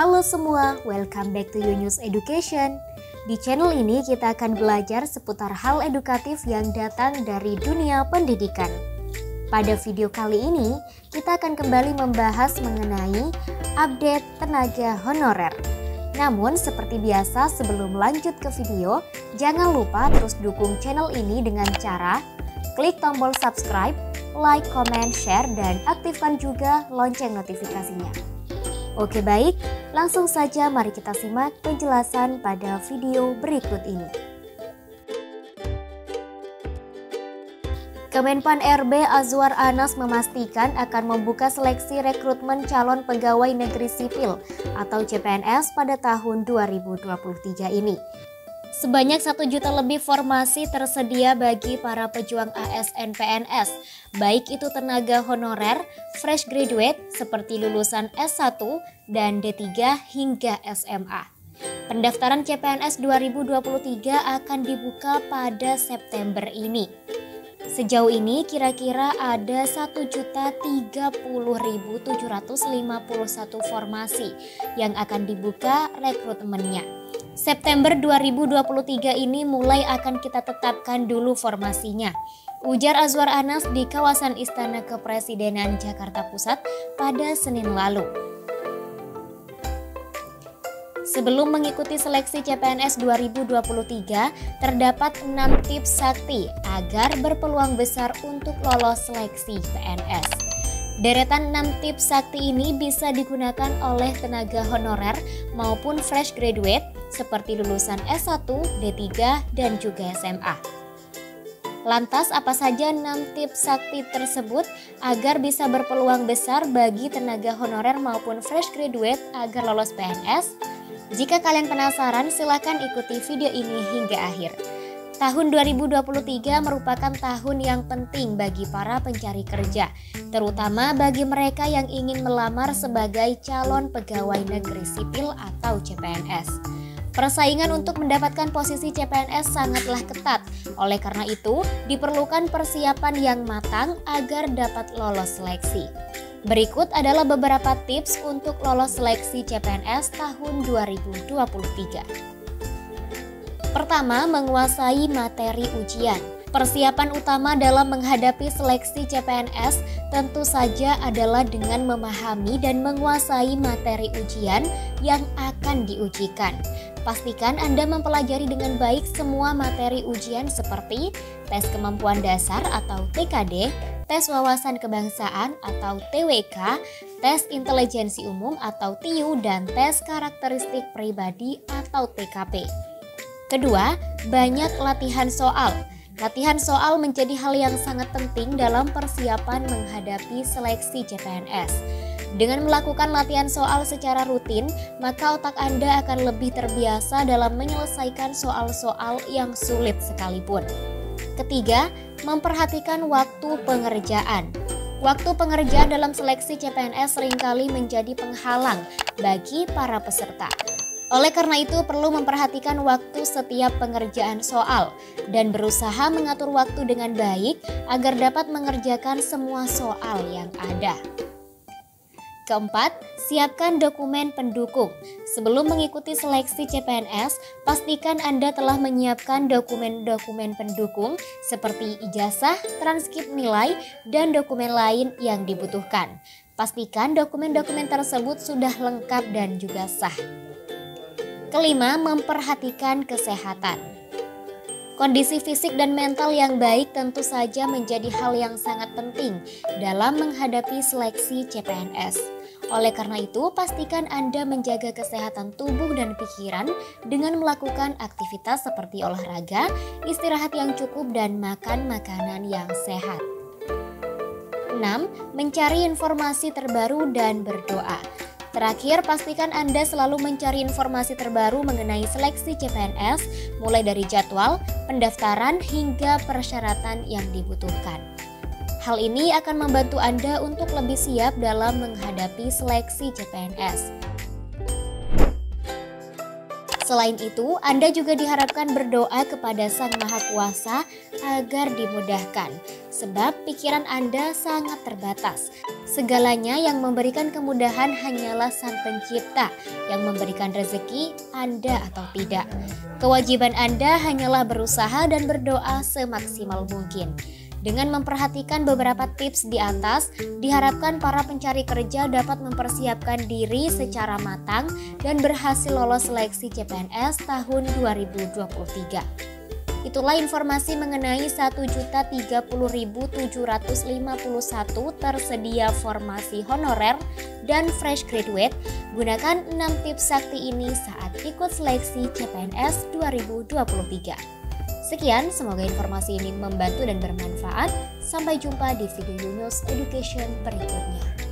Halo semua, welcome back to Yunus Education. Di channel ini kita akan belajar seputar hal edukatif yang datang dari dunia pendidikan. Pada video kali ini, kita akan kembali membahas mengenai update tenaga honorer. Namun seperti biasa sebelum lanjut ke video, jangan lupa terus dukung channel ini dengan cara klik tombol subscribe, like, comment, share, dan aktifkan juga lonceng notifikasinya. Oke baik, langsung saja mari kita simak penjelasan pada video berikut ini. Kemenpan RB Azwar Anas memastikan akan membuka seleksi rekrutmen calon pegawai negeri sipil atau CPNS pada tahun 2023 ini. Sebanyak 1 juta lebih formasi tersedia bagi para pejuang ASN PNS, baik itu tenaga honorer, fresh graduate seperti lulusan S1 dan D3 hingga SMA. Pendaftaran CPNS 2023 akan dibuka pada September ini. Sejauh ini kira-kira ada 1.030.751 formasi yang akan dibuka rekrutmennya. September 2023 ini mulai akan kita tetapkan dulu formasinya, ujar Azwar Anas di kawasan Istana Kepresidenan Jakarta Pusat pada Senin lalu. Sebelum mengikuti seleksi CPNS 2023, terdapat 6 tips sakti agar berpeluang besar untuk lolos seleksi PNS. Deretan 6 tips sakti ini bisa digunakan oleh tenaga honorer maupun fresh graduate seperti lulusan S1, D3, dan juga SMA. Lantas apa saja 6 tips sakti tersebut agar bisa berpeluang besar bagi tenaga honorer maupun fresh graduate agar lolos PNS? Jika kalian penasaran, silakan ikuti video ini hingga akhir. Tahun 2023 merupakan tahun yang penting bagi para pencari kerja, terutama bagi mereka yang ingin melamar sebagai calon pegawai negeri sipil atau CPNS. Persaingan untuk mendapatkan posisi CPNS sangatlah ketat, oleh karena itu diperlukan persiapan yang matang agar dapat lolos seleksi. Berikut adalah beberapa tips untuk lolos seleksi CPNS tahun 2023. Pertama, menguasai materi ujian. Persiapan utama dalam menghadapi seleksi CPNS tentu saja adalah dengan memahami dan menguasai materi ujian yang akan diujikan. Pastikan Anda mempelajari dengan baik semua materi ujian seperti tes kemampuan dasar atau TKD, tes wawasan kebangsaan atau TWK, tes intelijensi umum atau TIU, dan tes karakteristik pribadi atau TKP. Kedua, banyak latihan soal. Latihan soal menjadi hal yang sangat penting dalam persiapan menghadapi seleksi CPNS. Dengan melakukan latihan soal secara rutin, maka otak Anda akan lebih terbiasa dalam menyelesaikan soal-soal yang sulit sekalipun. Ketiga, memperhatikan waktu pengerjaan. Waktu pengerjaan dalam seleksi CPNS seringkali menjadi penghalang bagi para peserta. Oleh karena itu perlu memperhatikan waktu setiap pengerjaan soal dan berusaha mengatur waktu dengan baik agar dapat mengerjakan semua soal yang ada. Keempat, siapkan dokumen pendukung. Sebelum mengikuti seleksi CPNS, pastikan Anda telah menyiapkan dokumen-dokumen pendukung seperti ijazah, transkrip nilai, dan dokumen lain yang dibutuhkan. Pastikan dokumen-dokumen tersebut sudah lengkap dan juga sah. Kelima, memperhatikan kesehatan. Kondisi fisik dan mental yang baik tentu saja menjadi hal yang sangat penting dalam menghadapi seleksi CPNS. Oleh karena itu, pastikan Anda menjaga kesehatan tubuh dan pikiran dengan melakukan aktivitas seperti olahraga, istirahat yang cukup, dan makan makanan yang sehat. 6. Mencari informasi terbaru dan berdoa. Terakhir, pastikan Anda selalu mencari informasi terbaru mengenai seleksi CPNS, mulai dari jadwal, pendaftaran, hingga persyaratan yang dibutuhkan. Hal ini akan membantu Anda untuk lebih siap dalam menghadapi seleksi CPNS. Selain itu, Anda juga diharapkan berdoa kepada Sang Maha Kuasa agar dimudahkan, sebab pikiran Anda sangat terbatas. Segalanya yang memberikan kemudahan hanyalah Sang Pencipta, yang memberikan rezeki Anda atau tidak. Kewajiban Anda hanyalah berusaha dan berdoa semaksimal mungkin. Dengan memperhatikan beberapa tips di atas, diharapkan para pencari kerja dapat mempersiapkan diri secara matang dan berhasil lolos seleksi CPNS tahun 2023. Itulah informasi mengenai 1.030.751 tersedia formasi honorer dan fresh graduate. Gunakan 6 tips sakti ini saat ikut seleksi CPNS 2023. Sekian, semoga informasi ini membantu dan bermanfaat. Sampai jumpa di video Yunus Education berikutnya.